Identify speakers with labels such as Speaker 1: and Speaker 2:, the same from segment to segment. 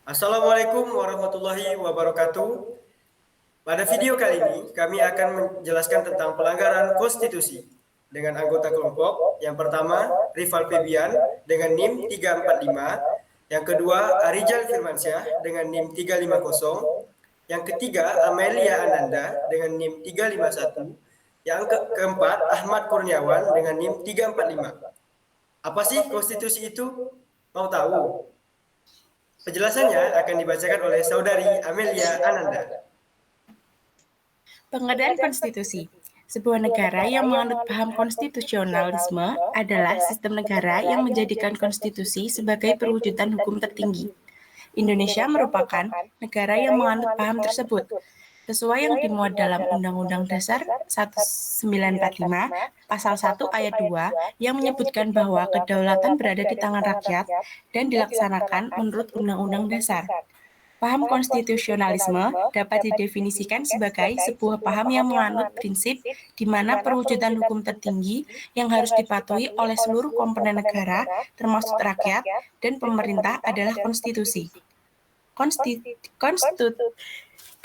Speaker 1: Assalamualaikum warahmatullahi wabarakatuh. Pada video kali ini, kami akan menjelaskan tentang pelanggaran konstitusi dengan anggota kelompok. Yang pertama, Rival Febian dengan NIM 345. Yang kedua, Arijal Firmansyah dengan NIM 350. Yang ketiga, Amelia Ananda dengan NIM 351. Yang keempat, Ahmad Kurniawan dengan NIM 345. Apa sih konstitusi itu? Mau tahu? Penjelasannya akan dibacakan oleh Saudari Amelia Ananda.
Speaker 2: Pengadaan konstitusi. Sebuah negara yang menganut paham konstitusionalisme adalah sistem negara yang menjadikan konstitusi sebagai perwujudan hukum tertinggi. Indonesia merupakan negara yang menganut paham tersebut, sesuai yang dimuat dalam Undang-Undang Dasar 1945, Pasal 1 Ayat 2, yang menyebutkan bahwa kedaulatan berada di tangan rakyat dan dilaksanakan menurut Undang-Undang Dasar. Paham konstitusionalisme dapat didefinisikan sebagai sebuah paham yang menganut prinsip di mana perwujudan hukum tertinggi yang harus dipatuhi oleh seluruh komponen negara, termasuk rakyat dan pemerintah adalah konstitusi.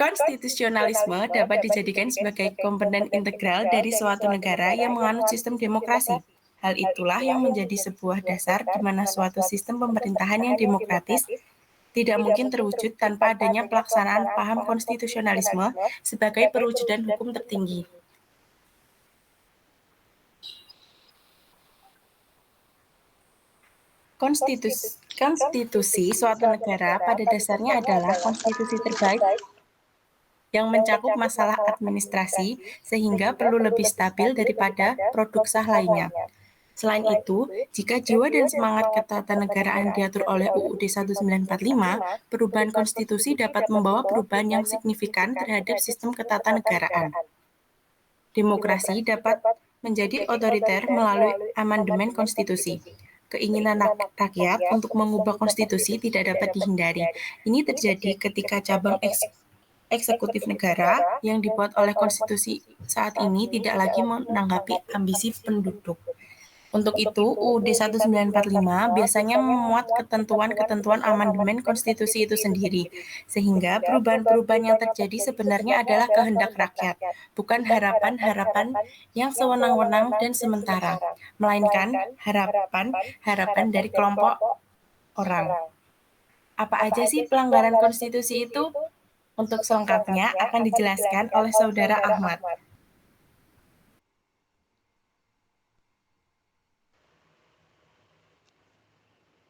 Speaker 2: Konstitusionalisme dapat dijadikan sebagai komponen integral dari suatu negara yang menganut sistem demokrasi. Hal itulah yang menjadi sebuah dasar di mana suatu sistem pemerintahan yang demokratis tidak mungkin terwujud tanpa adanya pelaksanaan paham konstitusionalisme sebagai perwujudan hukum tertinggi. Konstitusi suatu negara pada dasarnya adalah konstitusi terbaik yang mencakup masalah administrasi sehingga perlu lebih stabil daripada produk sah lainnya. Selain itu, jika jiwa dan semangat ketatanegaraan diatur oleh UUD 1945, perubahan konstitusi dapat membawa perubahan yang signifikan terhadap sistem ketatanegaraan. Demokrasi dapat menjadi otoriter melalui amandemen konstitusi. Keinginan rakyat untuk mengubah konstitusi tidak dapat dihindari. Ini terjadi ketika cabang eksekutif negara yang dibuat oleh konstitusi saat ini tidak lagi menanggapi ambisi penduduk. Untuk itu, UUD 1945 biasanya memuat ketentuan-ketentuan amandemen konstitusi itu sendiri, sehingga perubahan-perubahan yang terjadi sebenarnya adalah kehendak rakyat, bukan harapan-harapan yang sewenang-wenang dan sementara, melainkan harapan-harapan dari kelompok orang. Apa aja sih pelanggaran konstitusi itu? Untuk selengkapnya akan dijelaskan oleh Saudara Ahmad.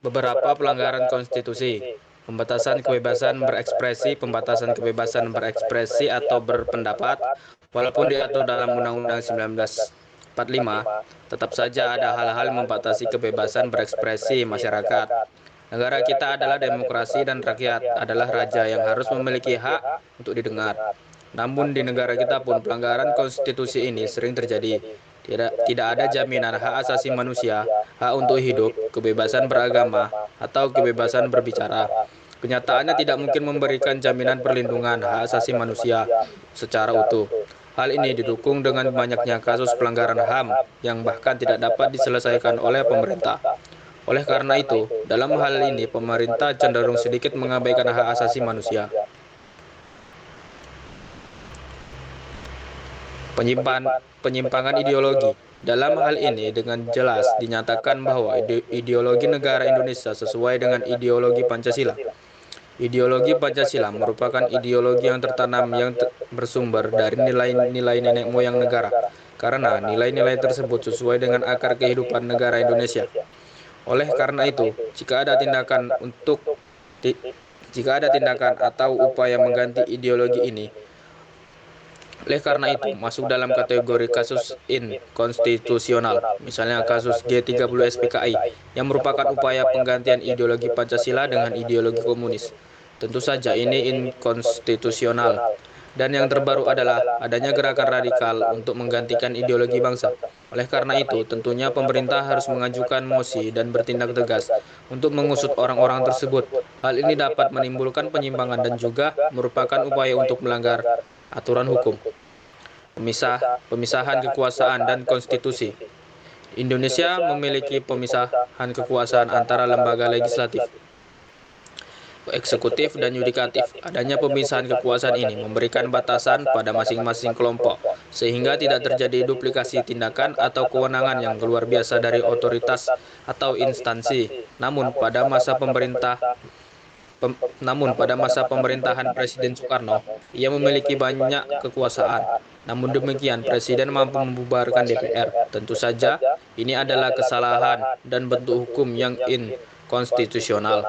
Speaker 3: Beberapa pelanggaran konstitusi, pembatasan kebebasan berekspresi atau berpendapat, walaupun diatur dalam Undang-Undang 1945, tetap saja ada hal-hal membatasi kebebasan berekspresi masyarakat. Negara kita adalah demokrasi dan rakyat adalah raja yang harus memiliki hak untuk didengar. Namun di negara kita pun pelanggaran konstitusi ini sering terjadi. Tidak ada jaminan hak asasi manusia, hak untuk hidup, kebebasan beragama, atau kebebasan berbicara. Kenyataannya tidak mungkin memberikan jaminan perlindungan hak asasi manusia secara utuh. Hal ini didukung dengan banyaknya kasus pelanggaran HAM yang bahkan tidak dapat diselesaikan oleh pemerintah. Oleh karena itu, dalam hal ini pemerintah cenderung sedikit mengabaikan hak asasi manusia. Penyimpangan ideologi. Dalam hal ini dengan jelas dinyatakan bahwa ideologi negara Indonesia sesuai dengan ideologi Pancasila. Ideologi Pancasila merupakan ideologi yang tertanam yang bersumber dari nilai-nilai nenek moyang negara, karena nilai-nilai tersebut sesuai dengan akar kehidupan negara Indonesia. Oleh karena itu, jika ada tindakan atau upaya mengganti ideologi ini, masuk dalam kategori kasus inkonstitusional, misalnya kasus G30 SPKI, yang merupakan upaya penggantian ideologi Pancasila dengan ideologi komunis. Tentu saja ini inkonstitusional. Dan yang terbaru adalah adanya gerakan radikal untuk menggantikan ideologi bangsa. Oleh karena itu, tentunya pemerintah harus mengajukan mosi dan bertindak tegas untuk mengusut orang-orang tersebut. Hal ini dapat menimbulkan penyimpangan dan juga merupakan upaya untuk melanggar aturan hukum. Pemisahan kekuasaan dan konstitusi. Indonesia memiliki pemisahan kekuasaan antara lembaga legislatif, eksekutif dan yudikatif. Adanya pemisahan kekuasaan ini memberikan batasan pada masing-masing kelompok, sehingga tidak terjadi duplikasi tindakan atau kewenangan yang luar biasa dari otoritas atau instansi. Namun pada masa pemerintahan Presiden Soekarno, ia memiliki banyak kekuasaan. Namun demikian, Presiden mampu membubarkan DPR. Tentu saja, ini adalah kesalahan dan bentuk hukum yang inkonstitusional.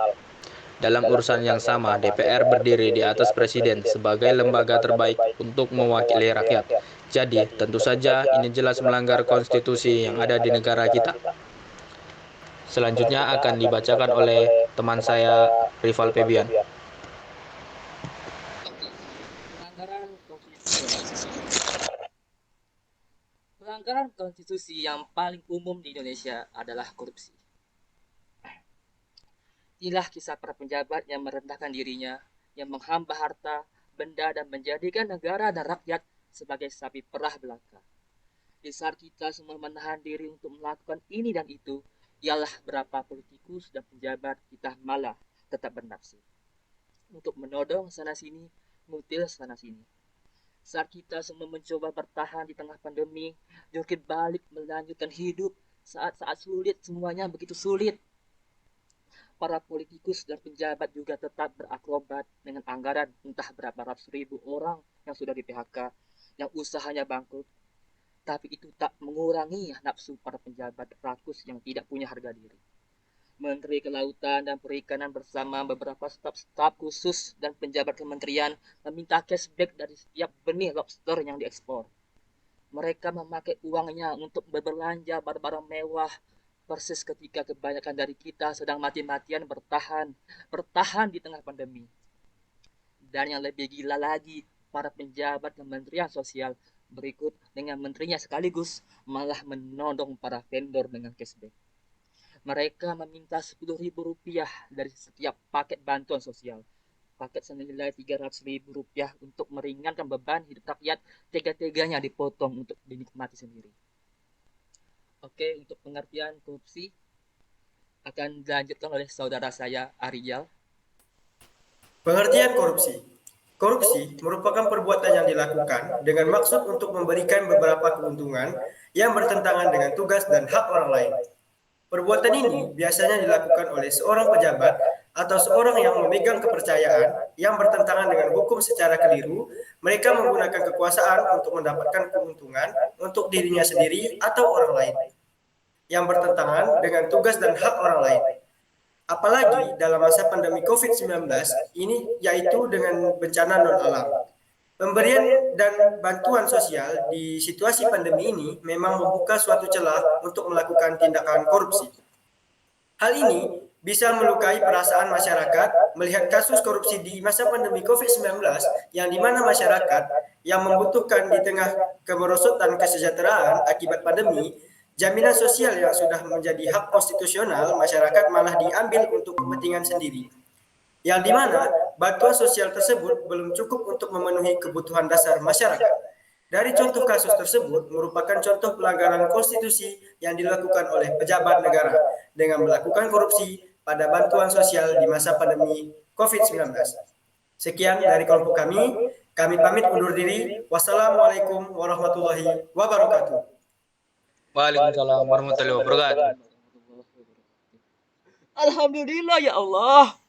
Speaker 3: Dalam urusan yang sama, DPR berdiri di atas Presiden sebagai lembaga terbaik untuk mewakili rakyat. Jadi, tentu saja ini jelas melanggar konstitusi yang ada di negara kita. Selanjutnya akan dibacakan oleh teman saya, Rival Febian.
Speaker 4: Pelanggaran konstitusi yang paling umum di Indonesia adalah korupsi. Inilah kisah para penjabat yang merendahkan dirinya, yang menghamba harta, benda, dan menjadikan negara dan rakyat sebagai sapi perah belaka. Di saat kita semua menahan diri untuk melakukan ini dan itu, ialah berapa politikus dan penjabat kita malah tetap bernafsu untuk menodong sana-sini, mutil sana-sini. Saat kita semua mencoba bertahan di tengah pandemi, jungkir balik melanjutkan hidup, saat-saat sulit semuanya begitu sulit. Para politikus dan penjabat juga tetap berakrobat dengan anggaran entah berapa ratus ribu orang yang sudah di PHK, yang usahanya bangkrut. Tapi itu tak mengurangi nafsu para penjabat rakus yang tidak punya harga diri. Menteri Kelautan dan Perikanan bersama beberapa staf khusus dan penjabat kementerian meminta cashback dari setiap benih lobster yang diekspor. Mereka memakai uangnya untuk berbelanja barang-barang mewah, persis ketika kebanyakan dari kita sedang mati-matian bertahan di tengah pandemi. Dan yang lebih gila lagi, para penjabat Kementerian Sosial berikut dengan menterinya sekaligus malah menodong para vendor dengan cashback. Mereka meminta Rp10.000 dari setiap paket bantuan sosial. Paket senilai Rp300.000 untuk meringankan beban hidup rakyat, tega-teganya dipotong untuk dinikmati sendiri. Oke, untuk pengertian korupsi akan dilanjutkan oleh saudara saya Ariel.
Speaker 1: Pengertian korupsi. Korupsi merupakan perbuatan yang dilakukan dengan maksud untuk memberikan beberapa keuntungan yang bertentangan dengan tugas dan hak orang lain. Perbuatan ini biasanya dilakukan oleh seorang pejabat atau seorang yang memegang kepercayaan yang bertentangan dengan hukum secara keliru. Mereka menggunakan kekuasaan untuk mendapatkan keuntungan untuk dirinya sendiri atau orang lain yang bertentangan dengan tugas dan hak orang lain. Apalagi dalam masa pandemi COVID-19 ini, yaitu dengan bencana non-alam. Pemberian dan bantuan sosial di situasi pandemi ini memang membuka suatu celah untuk melakukan tindakan korupsi. Hal ini bisa melukai perasaan masyarakat melihat kasus korupsi di masa pandemi COVID-19 yang dimana masyarakat yang membutuhkan di tengah kemerosotan kesejahteraan akibat pandemi, jaminan sosial yang sudah menjadi hak konstitusional masyarakat malah diambil untuk kepentingan sendiri. Yang dimana bantuan sosial tersebut belum cukup untuk memenuhi kebutuhan dasar masyarakat. Dari contoh kasus tersebut merupakan contoh pelanggaran konstitusi yang dilakukan oleh pejabat negara dengan melakukan korupsi pada bantuan sosial di masa pandemi COVID-19. Sekian dari kelompok kami pamit undur diri. Wassalamualaikum warahmatullahi wabarakatuh.
Speaker 3: Waalaikumsalam warahmatullahi wabarakatuh.
Speaker 4: Alhamdulillah ya Allah.